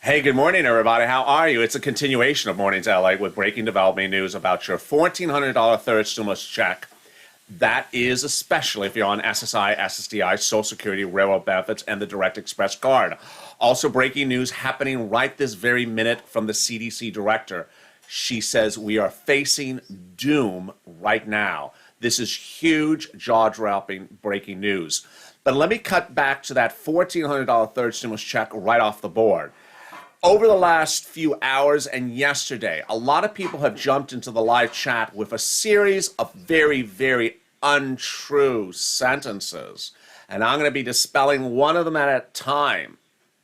Hey, good morning, everybody. How are you? It's a continuation of Mornings LA with breaking development news about your $1,400 third stimulus check. That is especially if you're on SSI, SSDI, Social Security, railroad benefits, and the Direct Express card. Also, breaking news happening right this very minute from the CDC director. She says we are facing doom right now. This is huge, jaw-dropping breaking news. But let me cut back to that $1,400 third stimulus check right off the board. Over the last few hours and yesterday, a lot of people have jumped into the live chat with a series of very, very untrue sentences. And I'm going to be dispelling one of them at a time.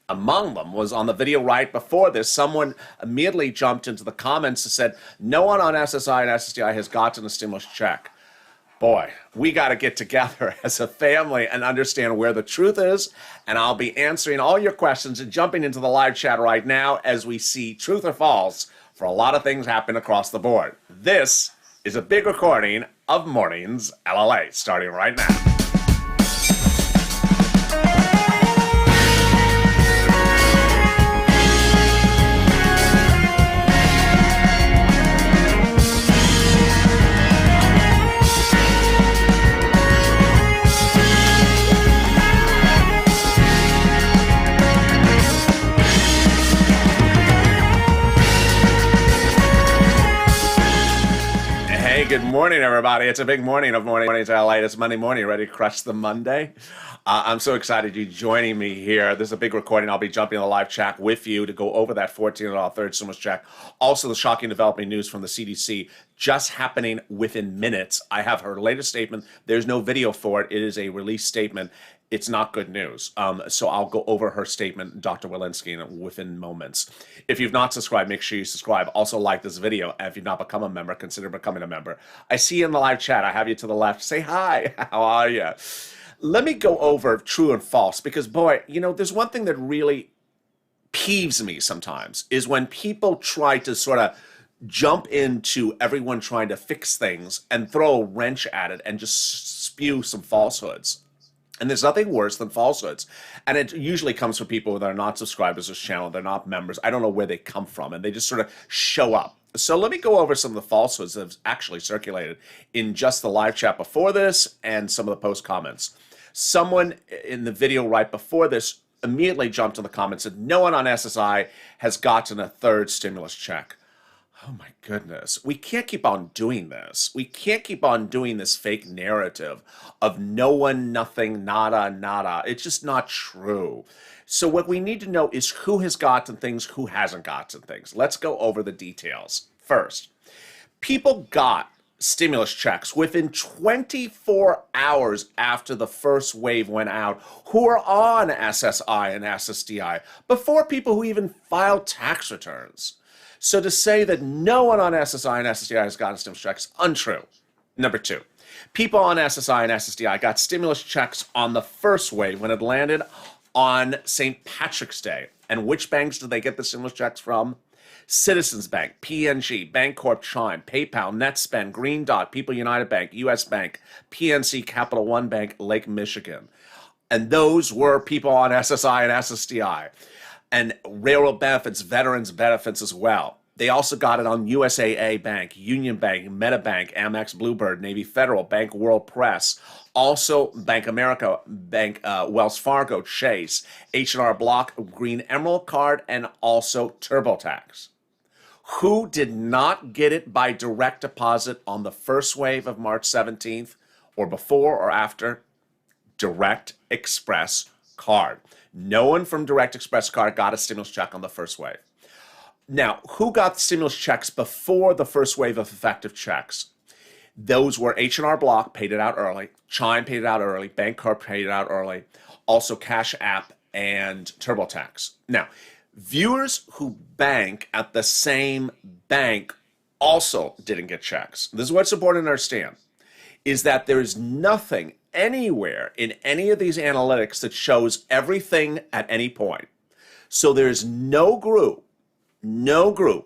Among them was on the video right before this, someone immediately jumped into the comments and said, no one on SSI and SSDI has gotten a stimulus check. Boy, we got to get together as a family and understand where the truth is. And I'll be answering all your questions and jumping into the live chat right now as we see truth or false for a lot of things happening across the board. This is a big recording of Mornings LALATE starting right now. Good morning, everybody. It's a big morning of Mornings LALATE. It's Monday morning, ready to crush the Monday. I'm so excited you're joining me here. This is a big recording. I'll be jumping in the live chat with you to go over that $14 third stimulus check. Also, the shocking developing news from the CDC just happening within minutes. I have her latest statement. There's no video for it. It is a release statement. It's not good news. So I'll go over her statement, Dr. Walensky, within moments. If you've not subscribed, make sure you subscribe. Also like this video. And if you've not become a member, consider becoming a member. I see you in the live chat. I have you to the left. Say hi. How are you? Let me go over true and false because, boy, you know, there's one thing that really peeves me sometimes is when people try to sort of jump into everyone trying to fix things and throw a wrench at it and just spew some falsehoods. And there's nothing worse than falsehoods. And it usually comes from people that are not subscribers to this channel. They're not members. I don't know where they come from. And they just sort of show up. So let me go over some of the falsehoods that have actually circulated in just the live chat before this and some of the post comments. Someone in the video right before this immediately jumped in the comments and said, no one on SSI has gotten a third stimulus check. Oh my goodness. We can't keep on doing this. We can't keep on doing this fake narrative of no one, nothing, nada, nada. It's just not true. So what we need to know is who has gotten things, who hasn't gotten things. Let's go over the details. First, people got stimulus checks within 24 hours after the first wave went out who are on SSI and SSDI before people who even filed tax returns. So to say that no one on SSI and SSDI has gotten stimulus checks, untrue. Number two, people on SSI and SSDI got stimulus checks on the first wave when it landed on St. Patrick's Day. And which banks did they get the stimulus checks from? Citizens Bank, PNG, Bancorp, Chime, PayPal, NetSpend, Green Dot, People United Bank, US Bank, PNC, Capital One Bank, Lake Michigan. And those were people on SSI and SSDI. And railroad benefits, veterans benefits as well. They also got it on USAA Bank, Union Bank, MetaBank, Amex, Bluebird, Navy Federal, Bank World Press, also Bank America, Bank Wells Fargo, Chase, H&R Block, Green Emerald Card, and also TurboTax. Who did not get it by direct deposit on the first wave of March 17th or before or after? Direct Express card. No one from Direct Express card got a stimulus check on the first wave. Now, who got the stimulus checks before the first wave of effective checks? Those were H&R Block, paid it out early. Chime paid it out early. Bancorp paid it out early. Also Cash App and TurboTax. Now, viewers who bank at the same bank also didn't get checks. This is what's important to understand, is that there is nothing anywhere in any of these analytics that shows everything at any point. So there's no group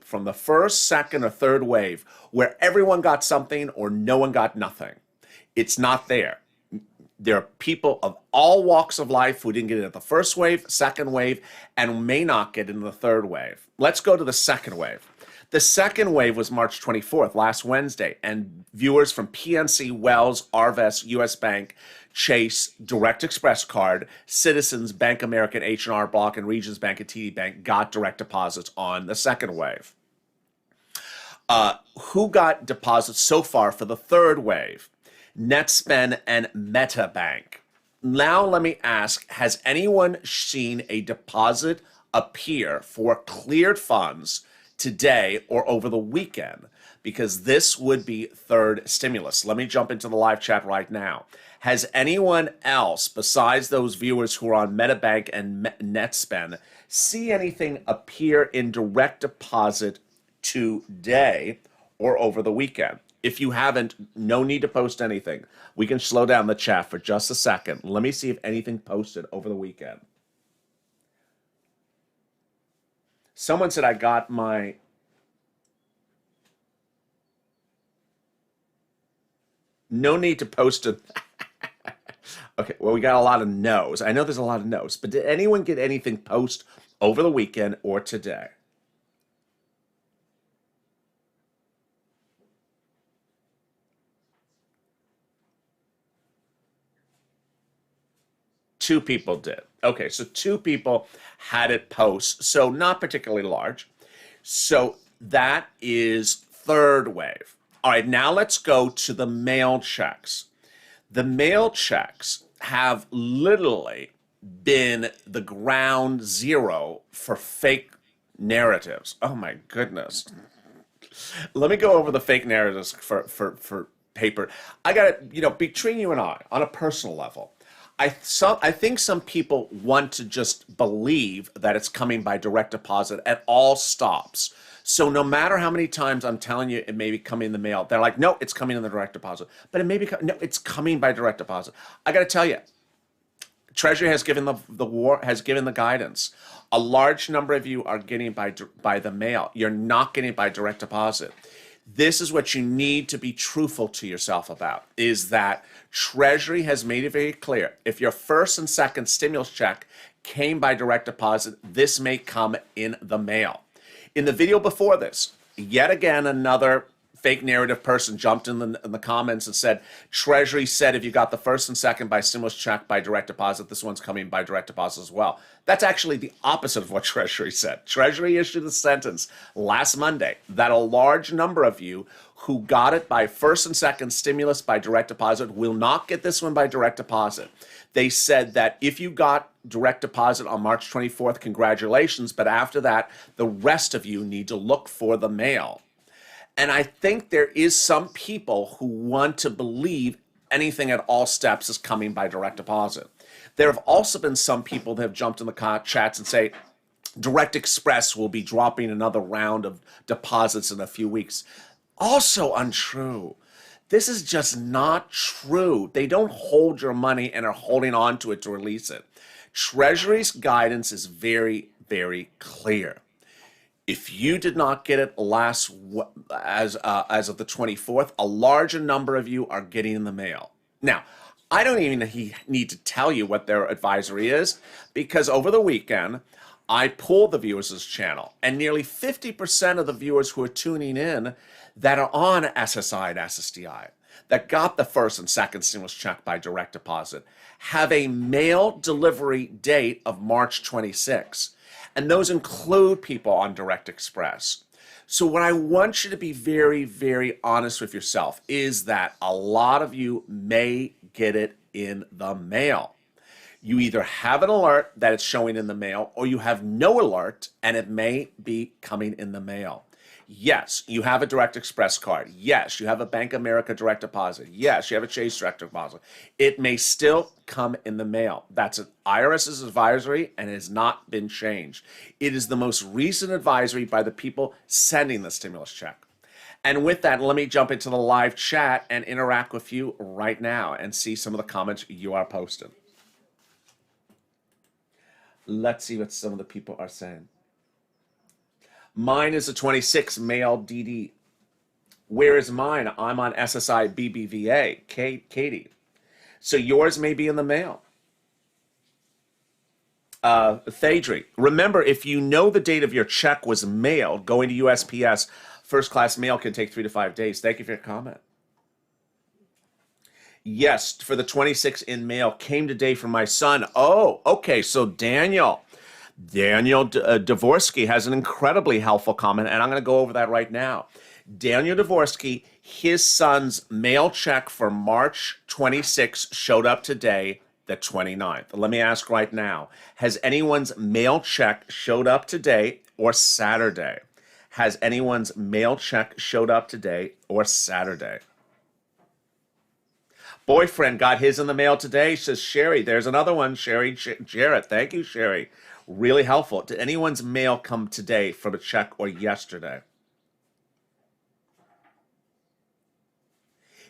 from the first, second, or third wave where everyone got something or no one got nothing. It's not there. There are people of all walks of life who didn't get it at the first wave, second wave, and may not get it in the third wave. Let's go to the second wave. The second wave was March 24th, last Wednesday, and viewers from PNC, Wells, Arvest, US Bank, Chase, Direct Express Card, Citizens, Bank American, H&R Block, and Regions Bank and TD Bank got direct deposits on the second wave. Who got deposits so far for the third wave? Netspend and MetaBank. Now let me ask, has anyone seen a deposit appear for cleared funds today or over the weekend? Because this would be third stimulus. Let me jump into the live chat right now. Has anyone else, besides those viewers who are on MetaBank and Netspend, see anything appear in direct deposit today or over the weekend? If you haven't, no need to post anything. We can slow down the chat for just a second. Let me see if anything posted over the weekend. Someone said I got my... No need to post it. Okay, well, we got a lot of no's. I know there's a lot of no's, but did anyone get anything post over the weekend or today? Two people did. Okay, so two people had it post, so not particularly large. So that is third wave. All right, now let's go to the mail checks. The mail checks have literally been the ground zero for fake narratives. Oh my goodness. Let me go over the fake narratives for paper. I got to, between you and I, on a personal level, I think some people want to just believe that it's coming by direct deposit at all stops. So no matter how many times I'm telling you it may be coming in the mail, they're like, no, it's coming in the direct deposit. But it may be, no, it's coming by direct deposit. I got to tell you, Treasury has given the guidance. A large number of you are getting by the mail. You're not getting by direct deposit. This is what you need to be truthful to yourself about, is that Treasury has made it very clear. If your first and second stimulus check came by direct deposit, this may come in the mail. In the video before this, yet again, another fake narrative person jumped in the comments and said, Treasury said if you got the first and second by stimulus check by direct deposit, this one's coming by direct deposit as well. That's actually the opposite of what Treasury said. Treasury issued a sentence last Monday that a large number of you who got it by first and second stimulus by direct deposit will not get this one by direct deposit. They said that if you got direct deposit on March 24th, congratulations, but after that, the rest of you need to look for the mail. And I think there is some people who want to believe anything at all steps is coming by direct deposit. There have also been some people that have jumped in the chats and say, Direct Express will be dropping another round of deposits in a few weeks. Also untrue. This is just not true. They don't hold your money and are holding on to it to release it. Treasury's guidance is very, very clear. If you did not get it as of the 24th, a larger number of you are getting in the mail. Now, I don't even need to tell you what their advisory is, because over the weekend, I pulled the viewers' channel, and nearly 50% of the viewers who are tuning in that are on SSI and SSDI, that got the first and second stimulus check by direct deposit, have a mail delivery date of March 26. And those include people on Direct Express. So what I want you to be very, very honest with yourself is that a lot of you may get it in the mail. You either have an alert that it's showing in the mail, or you have no alert and it may be coming in the mail. Yes, you have a Direct Express card. Yes, you have a Bank America direct deposit. Yes, you have a Chase direct deposit. It may still come in the mail. That's an IRS's advisory and it has not been changed. It is the most recent advisory by the people sending the stimulus check. And with that, let me jump into the live chat and interact with you right now and see some of the comments you are posting. Let's see what some of the people are saying. Mine is a 26 mail DD. Where is mine? I'm on SSI BBVA. Katie. So yours may be in the mail. Thadri, remember, if you know the date of your check was mailed, going to USPS, first class mail can take 3 to 5 days. Thank you for your comment. Yes, for the 26 in mail came today from my son. Oh, okay. So Daniel Dvorsky has an incredibly helpful comment, and I'm going to go over that right now. Daniel Dvorsky, his son's mail check for March 26 showed up today, the 29th. Let me ask right now, has anyone's mail check showed up today or Saturday? Has anyone's mail check showed up today or Saturday? Boyfriend got his in the mail today, says Sherry. There's another one, Sherry Jarrett. Thank you, Sherry. Really helpful. Did anyone's mail come today from a check or yesterday?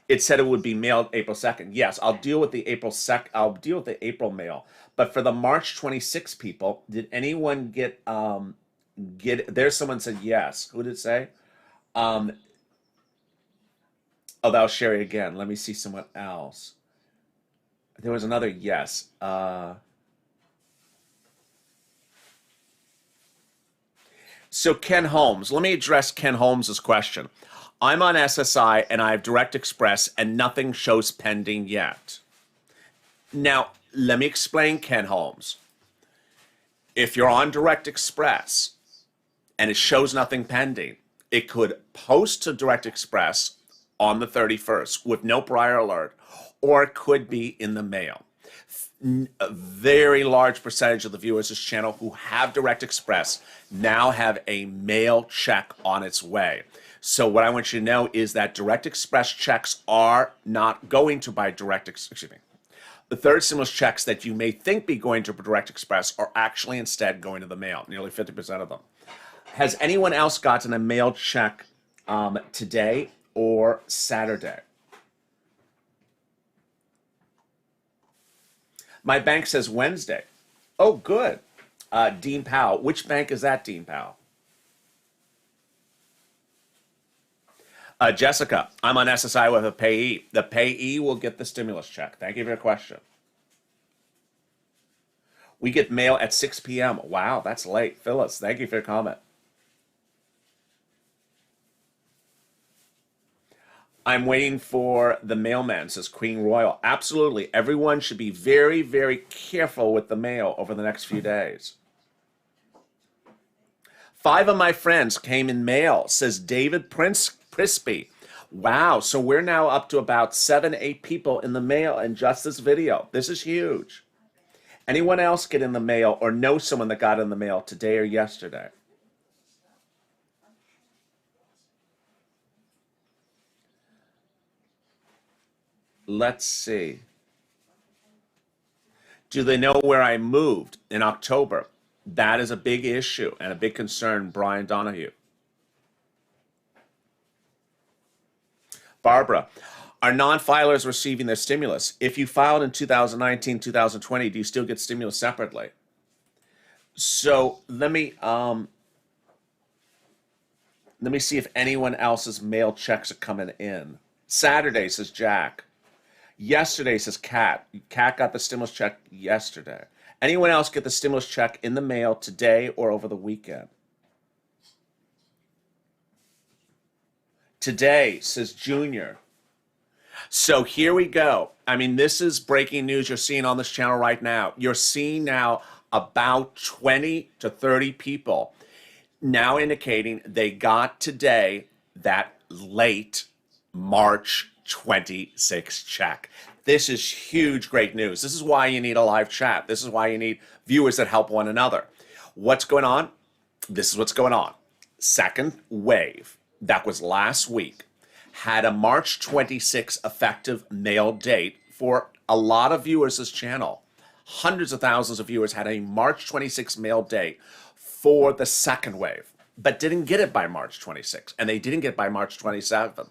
It said it would be mailed April 2nd. Yes, I'll deal with the April 2nd. I'll deal with the April mail. But for the March 26 people, did anyone get there's someone said yes. Who did it say? Oh, that was Sherry again. Let me see someone else. There was another yes. So Ken Holmes, let me address Ken Holmes's question. I'm on SSI and I have Direct Express and nothing shows pending yet. Now, let me explain, Ken Holmes. If you're on Direct Express and it shows nothing pending, it could post to Direct Express on the 31st with no prior alert, or it could be in the mail. A very large percentage of the viewers of this channel who have Direct Express now have a mail check on its way. So what I want you to know is that Direct Express checks are not going to by excuse me. The third stimulus checks that you may think be going to Direct Express are actually instead going to the mail, nearly 50% of them. Has anyone else gotten a mail check today or Saturday? My bank says Wednesday. Oh, good. Dean Powell. Which bank is that, Dean Powell? Jessica, I'm on SSI with a payee. The payee will get the stimulus check. Thank you for your question. We get mail at 6 p.m. Wow, that's late. Phyllis, thank you for your comment. I'm waiting for the mailman, says Queen Royal. Absolutely. Everyone should be very, very careful with the mail over the next few days. 5 of my friends came in mail, says David Prispy. Wow, so we're now up to about 7, 8 people in the mail in just this video. This is huge. Anyone else get in the mail or know someone that got in the mail today or yesterday? Let's see. Do they know where I moved in October? That is a big issue and a big concern, Brian Donahue. Barbara, are non-filers receiving their stimulus? If you filed in 2019, 2020, do you still get stimulus separately? So let me see if anyone else's mail checks are coming in. Saturday, says Jack. Yesterday, says Kat. Kat got the stimulus check yesterday. Anyone else get the stimulus check in the mail today or over the weekend? Today, says Junior. So here we go. I mean, this is breaking news you're seeing on this channel right now. You're seeing now about 20 to 30 people now indicating they got today that late March 26 check. This is huge, great news. This is why you need a live chat. This is why you need viewers that help one another. What's going on? This is what's going on. Second wave, that was last week, had a March 26 effective mail date for a lot of viewers this channel. Hundreds of thousands of viewers had a March 26 mail date for the second wave, but didn't get it by March 26, and they didn't get it by March 27th.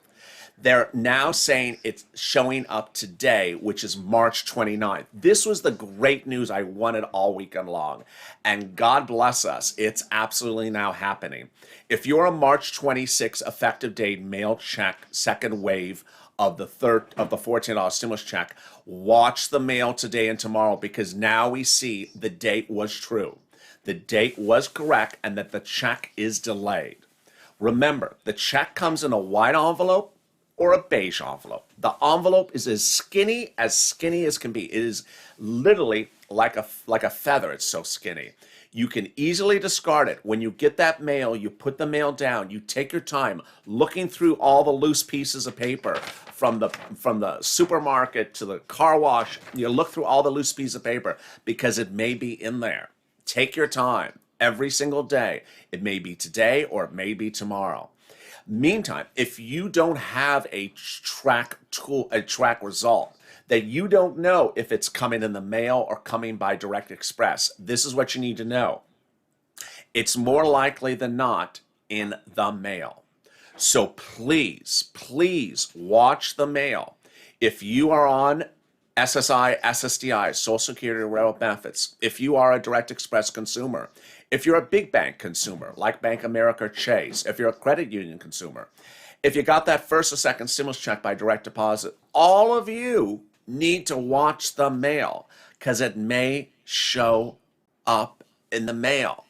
They're now saying it's showing up today, which is March 29th. This was the great news I wanted all weekend long. And God bless us, it's absolutely now happening. If you're a March 26 effective date mail check second wave of the $14 stimulus check. Watch the mail today and tomorrow, because now we see the date was true. The date was correct, and that the check is delayed. Remember, the check comes in a white envelope or a beige envelope. The envelope is as skinny as can be. It is literally like a feather. It's so skinny. You can easily discard it. When you get that mail, you put the mail down. You take your time looking through all the loose pieces of paper from the supermarket to the car wash. You look through all the loose pieces of paper because it may be in there. Take your time every single day. It may be today or it may be tomorrow. Meantime, if you don't have a track result, that you don't know if it's coming in the mail or coming by direct express, this is what you need to know. It's more likely than not in the mail. So please, please watch the mail. If you are on SSI, SSDI, Social Security Railroad benefits, if you are a direct express consumer, if you're a big bank consumer like Bank of America or Chase, if you're a credit union consumer, if you got that first or second stimulus check by direct deposit, all of you need to watch the mail, because it may show up in the mail.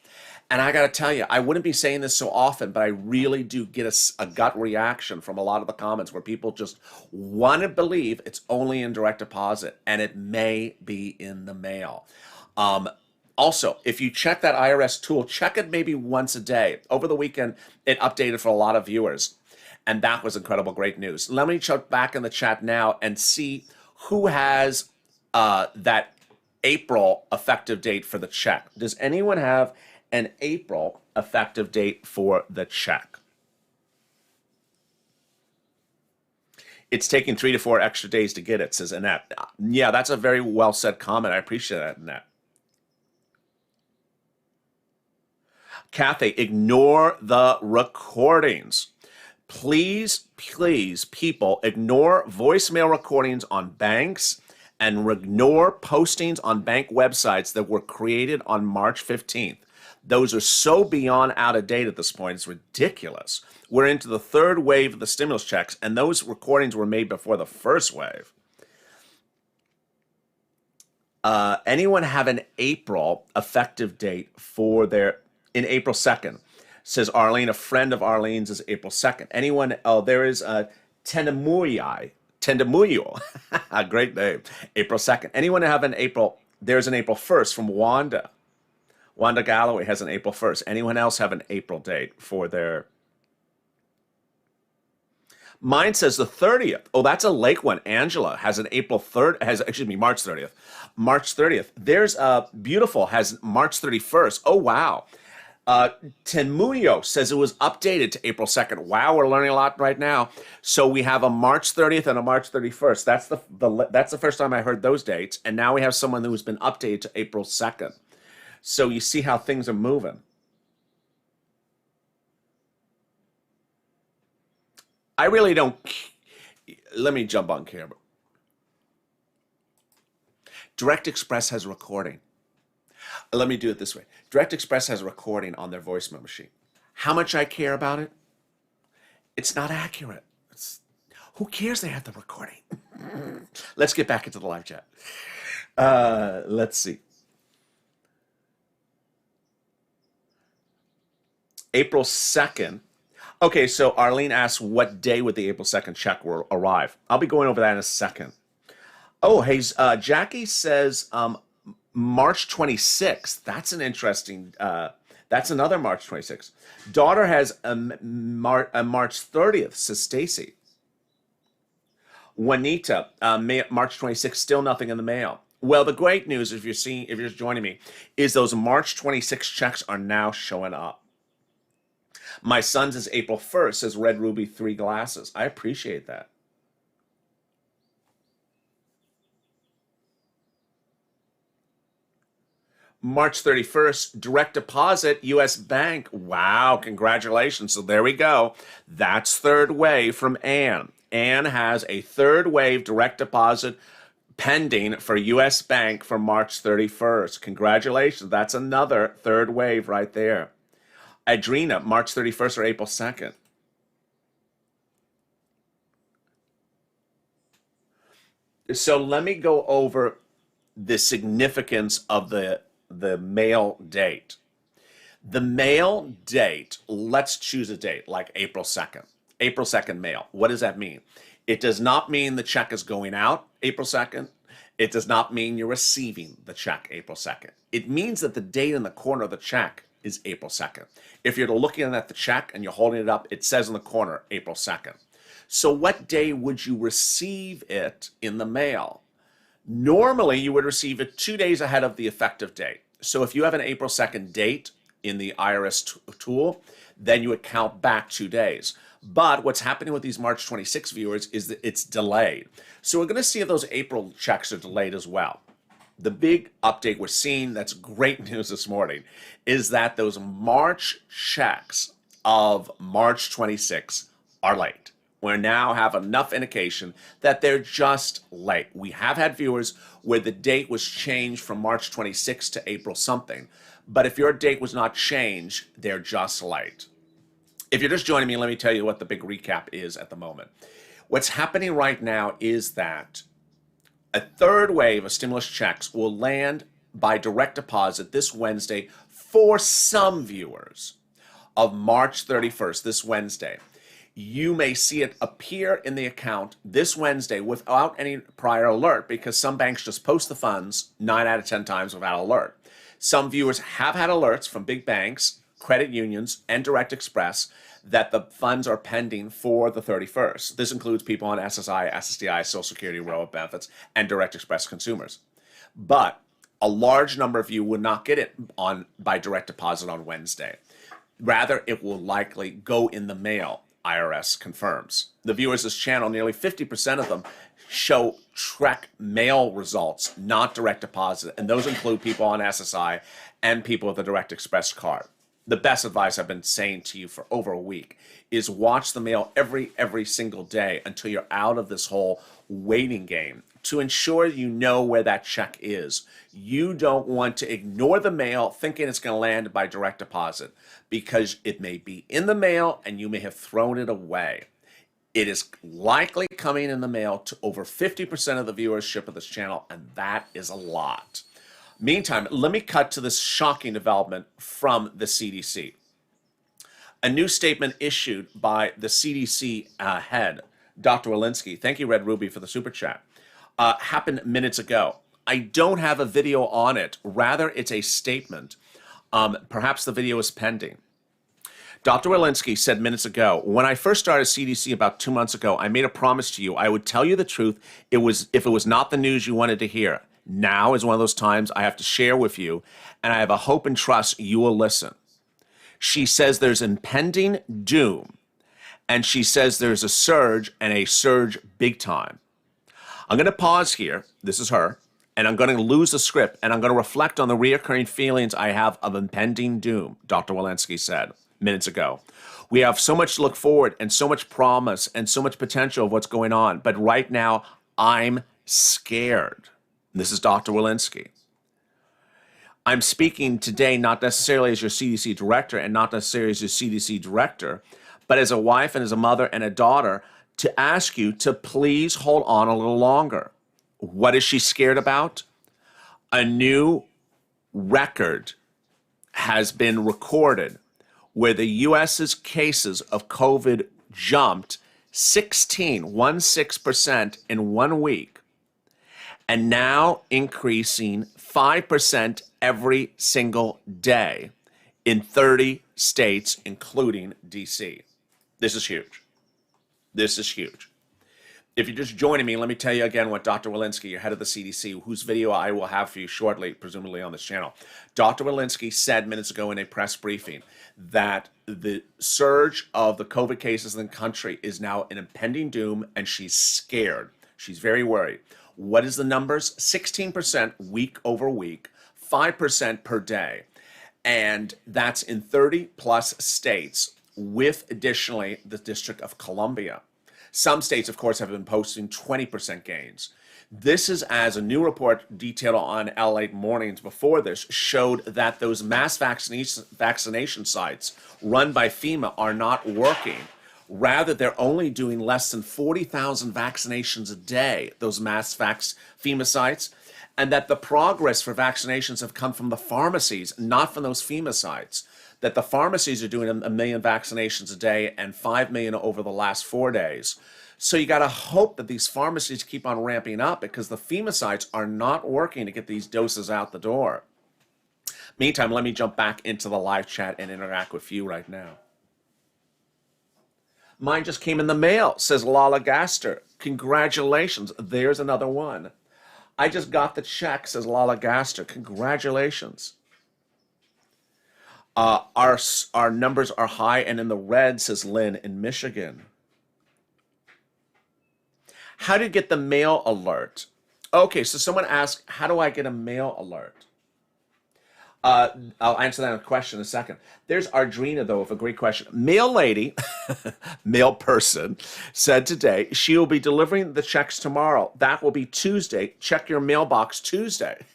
And I got to tell you, I wouldn't be saying this so often, but I really do get a gut reaction from a lot of the comments where people just want to believe it's only in direct deposit, and it may be in the mail. Also, if you check that IRS tool, check it maybe once a day. Over the weekend, it updated for a lot of viewers, and that was incredible, great news. Let me check back in the chat now and see who has that April effective date for the check. Does anyone have an April effective date for the check? It's taking 3 to 4 extra days to get it, says Annette. Yeah, that's a very well said comment. I appreciate that, Annette. Kathy, ignore the recordings. Please, please, people, ignore voicemail recordings on banks and ignore postings on bank websites that were created on March 15th. Those are so beyond out of date at this point. It's ridiculous. We're into the third wave of the stimulus checks, and those recordings were made before the first wave. Anyone have an April effective date for their, in April 2nd? Says Arlene, a friend of Arlene's is April 2nd. Anyone, oh, there is a Tendemuyo, a great name, April 2nd. Anyone have an April, there's an April 1st from Wanda. Wanda Galloway has an April 1st. Anyone else have an April date for their? Mine says the 30th. Oh, that's a late one. Angela has an April 3rd, March 30th. March 30th. There's a beautiful, has March 31st. Oh, wow. Tenmuyo says it was updated to April 2nd. Wow, we're learning a lot right now. So we have a March 30th and a March 31st. That's the first time I heard those dates. And now we have someone who's been updated to April 2nd. So you see how things are moving. I really don't. Let me jump on camera. Direct Express has recording. Let me do it this way. Direct Express has a recording on their voicemail machine. How much I care about it? It's not accurate. Who cares they have the recording? Let's get back into the live chat. Let's see. April 2nd. Okay, so Arlene asks, what day would the April 2nd check will arrive? I'll be going over that in a second. Oh, hey, Jackie says March 26th. That's an interesting, that's another March 26th. Daughter has a March 30th, says Stacy. Juanita, March 26th, still nothing in the mail. Well, the great news, if you're just joining me, is those March 26 checks are now showing up. My son's is April 1st, says Red Ruby 3 glasses. I appreciate that. March 31st, direct deposit, U.S. Bank. Wow, congratulations. So there we go. That's third wave from Ann. Ann has a third wave direct deposit pending for U.S. Bank for March 31st. Congratulations. That's another third wave right there. Adrena, March 31st or April 2nd. So let me go over the significance of the mail date. The mail date, let's choose a date like April 2nd. April 2nd mail. What does that mean? It does not mean the check is going out April 2nd. It does not mean you're receiving the check April 2nd. It means that the date in the corner of the check is April 2nd. If you're looking at the check and you're holding it up, it says in the corner April 2nd. So what day would you receive it in the mail? Normally, you would receive it 2 days ahead of the effective date. So if you have an April 2nd date in the IRS tool, then you would count back 2 days. But what's happening with these March 26 viewers is that it's delayed. So we're going to see if those April checks are delayed as well. The big update we're seeing, that's great news this morning, is that those March checks of March 26 are late. We now have enough indication that they're just late. We have had viewers where the date was changed from March 26 to April something. But if your date was not changed, they're just late. If you're just joining me, let me tell you what the big recap is at the moment. What's happening right now is that a third wave of stimulus checks will land by direct deposit this Wednesday for some viewers of March 31st, this Wednesday. You may see it appear in the account this Wednesday without any prior alert because some banks just post the funds 9 out of 10 times without alert. Some viewers have had alerts from big banks, credit unions, and Direct Express that the funds are pending for the 31st. This includes people on SSI, SSDI, Social Security, Railroad benefits, and Direct Express consumers. But a large number of you would not get it by direct deposit on Wednesday. Rather, it will likely go in the mail. IRS confirms. The viewers of this channel, nearly 50% of them show check mail results, not direct deposit, and those include people on SSI and people with a Direct Express card. The best advice I've been saying to you for over a week is watch the mail every single day until you're out of this whole waiting game to ensure you know where that check is. You don't want to ignore the mail thinking it's going to land by direct deposit because it may be in the mail and you may have thrown it away. It is likely coming in the mail to over 50% of the viewership of this channel, and that is a lot. Meantime, let me cut to this shocking development from the CDC. A new statement issued by the CDC head, Dr. Walensky, thank you, Red Ruby, for the super chat, happened minutes ago. I don't have a video on it. Rather, it's a statement. Perhaps the video is pending. Dr. Walensky said minutes ago, when I first started CDC about 2 months ago, I made a promise to you. I would tell you the truth if it was not the news you wanted to hear. Now is one of those times I have to share with you, and I have a hope and trust you will listen. She says there's impending doom, and she says there's a surge, and a surge big time. I'm going to pause here. This is her. And I'm going to lose the script, and I'm going to reflect on the reoccurring feelings I have of impending doom, Dr. Walensky said minutes ago. We have so much to look forward and so much promise and so much potential of what's going on. But right now, I'm scared. This is Dr. Walensky. I'm speaking today not necessarily as your CDC director and not necessarily as your CDC director, but as a wife and as a mother and a daughter to ask you to please hold on a little longer. What is she scared about? A new record has been recorded where the U.S.'s cases of COVID jumped 16% in 1 week, and now increasing 5% every single day in 30 states, including D.C. This is huge. This is huge. If you're just joining me, let me tell you again what Dr. Walensky, your head of the CDC, whose video I will have for you shortly, presumably on this channel. Dr. Walensky said minutes ago in a press briefing that the surge of the COVID cases in the country is now an impending doom, and she's scared. She's very worried. What is the numbers? 16% week over week, 5% per day. And that's in 30 plus states, with additionally the District of Columbia. Some states, of course, have been posting 20% gains. This is as a new report detailed on LALATE mornings before this showed that those mass vaccination sites run by FEMA are not working Rather, they're only doing less than 40,000 vaccinations a day, those mass FEMA sites, and that the progress for vaccinations have come from the pharmacies, not from those FEMA sites. That the pharmacies are doing a million vaccinations a day and 5 million over the last 4 days. So you got to hope that these pharmacies keep on ramping up because the FEMA sites are not working to get these doses out the door. Meantime, let me jump back into the live chat and interact with you right now. Mine just came in the mail, says Lala Gaster. Congratulations. There's another one. I just got the check, says Lala Gaster. Congratulations. Our numbers are high and in the red, says Lynn in Michigan. How do you get the mail alert? Okay, so someone asked, how do I get a mail alert? I'll answer that question in a second. There's Ardrina, though, with a great question. Mail lady, mail person, said today she will be delivering the checks tomorrow. That will be Tuesday. Check your mailbox Tuesday.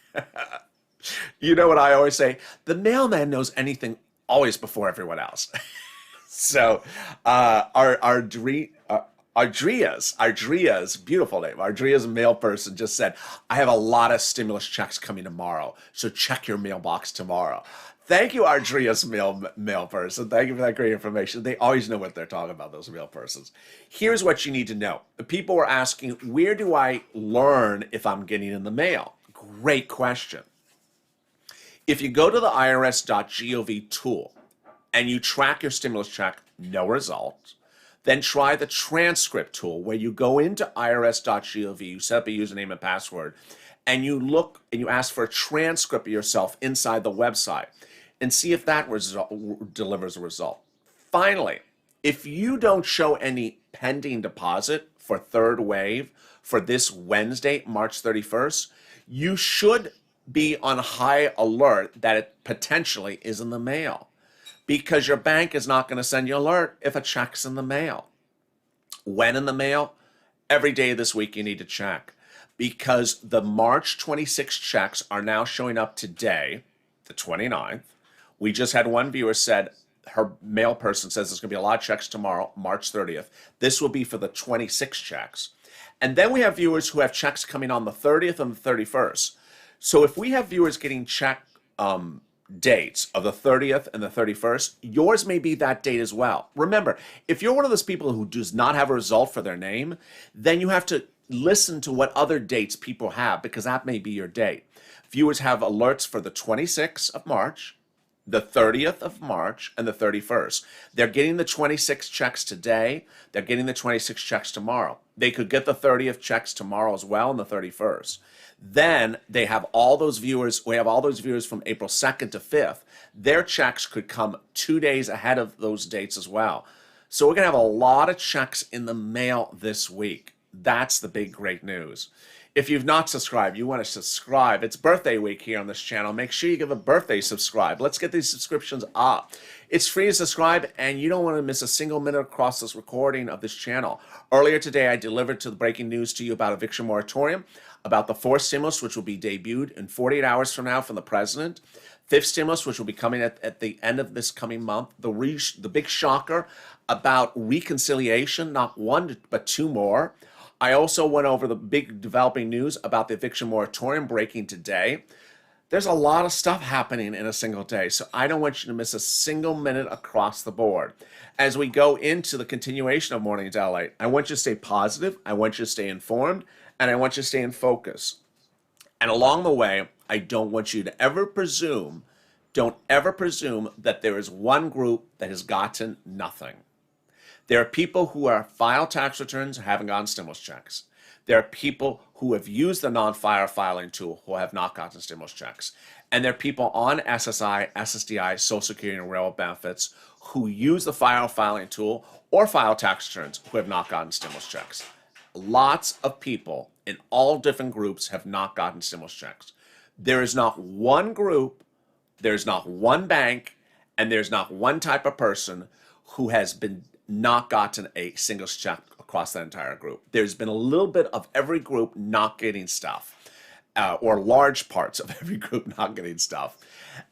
You know what I always say? The mailman knows anything always before everyone else. So Ardria's beautiful name. Ardria's mail person just said, I have a lot of stimulus checks coming tomorrow, so check your mailbox tomorrow. Thank you, Ardria's mail person. Thank you for that great information. They always know what they're talking about, those mail persons. Here's what you need to know. People were asking, where do I learn if I'm getting in the mail? Great question. If you go to the irs.gov tool and you track your stimulus check, no result. Then try the transcript tool where you go into irs.gov, you set up a username and password, and you look and you ask for a transcript of yourself inside the website and see if that delivers a result. Finally, if you don't show any pending deposit for third wave for this Wednesday, March 31st, you should be on high alert that it potentially is in the mail, because your bank is not going to send you an alert if a check's in the mail. When in the mail? Every day this week you need to check, because the March 26 checks are now showing up today, the 29th. We just had one viewer said her mail person says there's going to be a lot of checks tomorrow, March 30th. This will be for the 26 checks. And then we have viewers who have checks coming on the 30th and the 31st. So if we have viewers getting check dates of the 30th and the 31st, yours may be that date as well. Remember, if you're one of those people who does not have a result for their name, then you have to listen to what other dates people have, because that may be your date. Viewers have alerts for the 26th of March, the 30th of March, and the 31st. They're getting the 26 checks today. They're getting the 26 checks tomorrow. They could get the 30th checks tomorrow as well, and the 31st. Then they have all those viewers. We have all those viewers from April 2nd to 5th. Their checks could come 2 days ahead of those dates as well. So we're going to have a lot of checks in the mail this week. That's the big great news. If you've not subscribed, you want to subscribe. It's birthday week here on this channel. Make sure you give a birthday subscribe. Let's get these subscriptions up. It's free to subscribe, and you don't want to miss a single minute across this recording of this channel. Earlier today, I delivered the breaking news to you about eviction moratorium, about the fourth stimulus, which will be debuted in 48 hours from now from the president, fifth stimulus, which will be coming at the end of this coming month, the big shocker about reconciliation, not one but two more. I also went over the big developing news about the eviction moratorium breaking today. There's a lot of stuff happening in a single day, so I don't want you to miss a single minute across the board. As we go into the continuation of Mornings LA, I want you to stay positive, I want you to stay informed, and I want you to stay in focus. And along the way, I don't want you to ever presume, don't ever presume that there is one group that has gotten nothing. There are people who are filed tax returns who haven't gotten stimulus checks. There are people who have used the non-fire filing tool who have not gotten stimulus checks. And there are people on SSI, SSDI, Social Security, and Railroad benefits who use the file filing tool or file tax returns who have not gotten stimulus checks. Lots of people in all different groups have not gotten stimulus checks. There is not one group, there's not one bank, and there's not one type of person who has been not gotten a single check across that entire group. There's been a little bit of every group not getting stuff. or large parts of every group not getting stuff.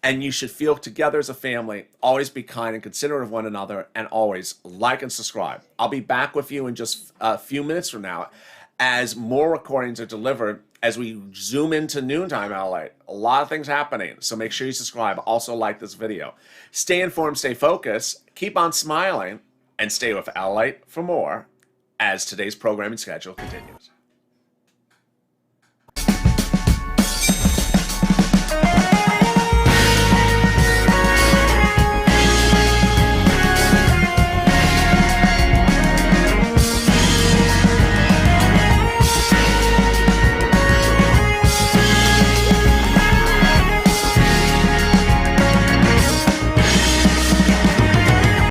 And you should feel together as a family, always be kind and considerate of one another, and always like and subscribe. I'll be back with you in just a few minutes from now as more recordings are delivered as we zoom into noontime LA. A lot of things happening, so make sure you subscribe. Also like this video. Stay informed, stay focused, keep on smiling, and stay with LALATE for more as today's programming schedule continues.